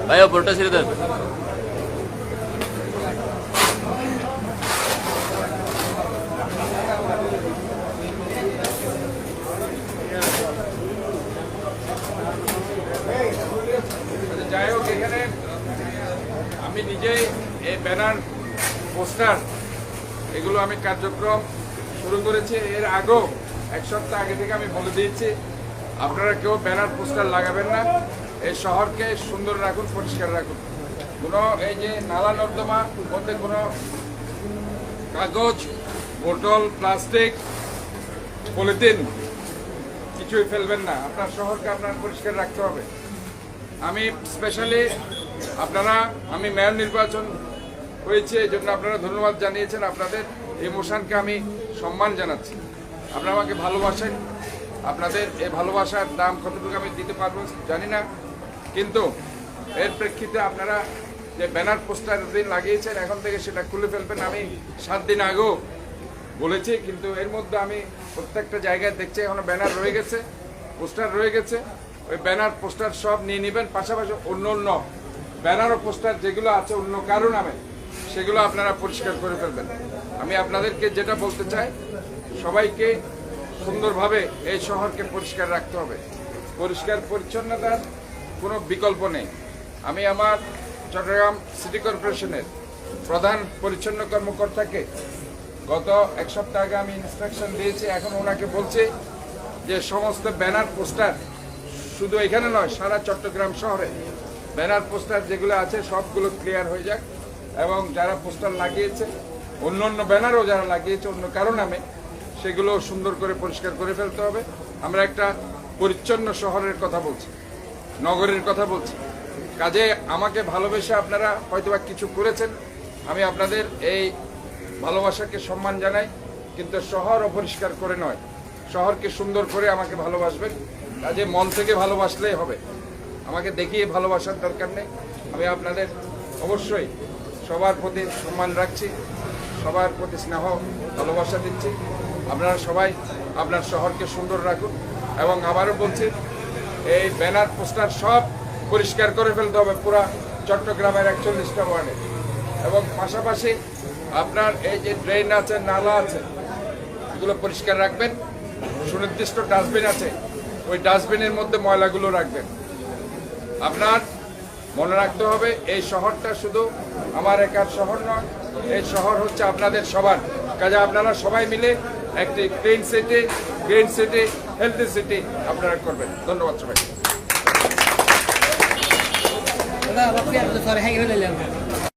ভাইয়া বোর্ডটা ছেড়ে দেন। যাই হোক, এখানে আমি নিজেই এই ব্যানার, পোস্টার, এগুলো আমি কার্যক্রম শুরু করেছি। এর আগেও 1 সপ্তাহ আগে থেকে আমি বলে দিয়েছি, আপনারা কেউ ব্যানার পোস্টার লাগাবেন না। এই শহরকে সুন্দর রাখুন, পরিষ্কার রাখুন। কোনো এই যে নালা নর্দমা মধ্যে কোনো কাগজ, বোতল, প্লাস্টিক, পলিথিন কিছুই ফেলবেন না। আপনার শহরকে আপনার পরিষ্কার রাখতে হবে। আমি স্পেশালি আমি মেয়র নির্বাচন হয়েছে, এই জন্য আপনারা ধন্যবাদ জানিয়েছেন। আপনাদের ইমোশনকে আমি সম্মান জানাচ্ছি। আপনারা আমাকে ভালোবাসেন। আপনাদের এই ভালোবাসার দাম কতটুকু আমি দিতে পারবো জানি না, কিন্তু এর প্রেক্ষিতে আপনারা যে ব্যানার পোস্টার দিন লাগিয়েছেন, এখন থেকে সেটা খুলে ফেলবেন। আমি 7 দিন আগেও বলেছি, কিন্তু এর মধ্যে আমি প্রত্যেকটা জায়গায় দেখছি এখনো ব্যানার রয়ে গেছে, পোস্টার রয়ে গেছে। ওই ব্যানার পোস্টার সব নিয়ে নেবেন। পাশাপাশি অন্য ব্যানার ও পোস্টার যেগুলো আছে অন্য কারো নামে, সেগুলো আপনারা পরিষ্কার করে ফেলবেন। আমি আপনাদেরকে যেটা বলতে চাই, সবাইকে সুন্দরভাবে এই শহরকে পরিষ্কার রাখতে হবে। পরিষ্কার পরিচ্ছন্নতার কোনো বিকল্প নেই। আমি আমার চট্টগ্রাম সিটি কর্পোরেশনের প্রধান পরিচ্ছন্ন কর্মকর্তাকে গত 1 সপ্তাহ আগে আমি ইনস্ট্রাকশন দিয়েছি। এখন ওনাকে বলছি যে সমস্ত ব্যানার পোস্টার, শুধু এখানে নয়, সারা চট্টগ্রাম শহরে ব্যানার পোস্টার যেগুলো আছে সবগুলো ক্লিয়ার হয়ে যাক, এবং যারা পোস্টার লাগিয়েছে, অন্য ব্যানারও যারা লাগিয়েছে অন্য কারো নামে, সেগুলো সুন্দর করে পরিষ্কার করে ফেলতে হবে। আমরা একটা পরিচ্ছন্ন শহরের কথা বলছি, নগরের কথা বলছি। কাজে আমাকে ভালোবেসে আপনারা হয়তোবা কিছু করেছেন, আমি আপনাদের এই ভালোবাসাকে সম্মান জানাই, কিন্তু শহর অপরিষ্কার করে নয়, শহরকে সুন্দর করে আমাকে ভালোবাসবেন। কাজে মন থেকে ভালোবাসলেই হবে, আমাকে দেখিয়ে ভালোবাসার দরকার নেই। আমি আপনাদের অবশ্যই সবার প্রতি সম্মান রাখছি, সবার প্রতি স্নেহ ভালোবাসা দিচ্ছি। আপনারা সবাই আপনার শহরকে সুন্দর রাখুন, এবং আবারও বলছি, এই ব্যানার পোস্টার সব পরিষ্কার করে ফেলতে হবে পুরা চট্টগ্রামের 41টা ওয়ার্ডে। এবং পাশাপাশি আপনার এই যে ড্রেন আছে, নালা আছে, এগুলো পরিষ্কার রাখবেন। সুনির্দিষ্ট ডাস্টবিন আছে, ওই ডাস্টবিনের মধ্যে ময়লাগুলো রাখবেন। আপনার মনে রাখতে হবে, এই শহরটা শুধু আমার একার শহর নয়, এই শহর হচ্ছে আপনাদের সবার। কাজে আপনারা সবাই মিলে একটি clean city, green city, healthy city আপনারা করবেন। ধন্যবাদ সবাই।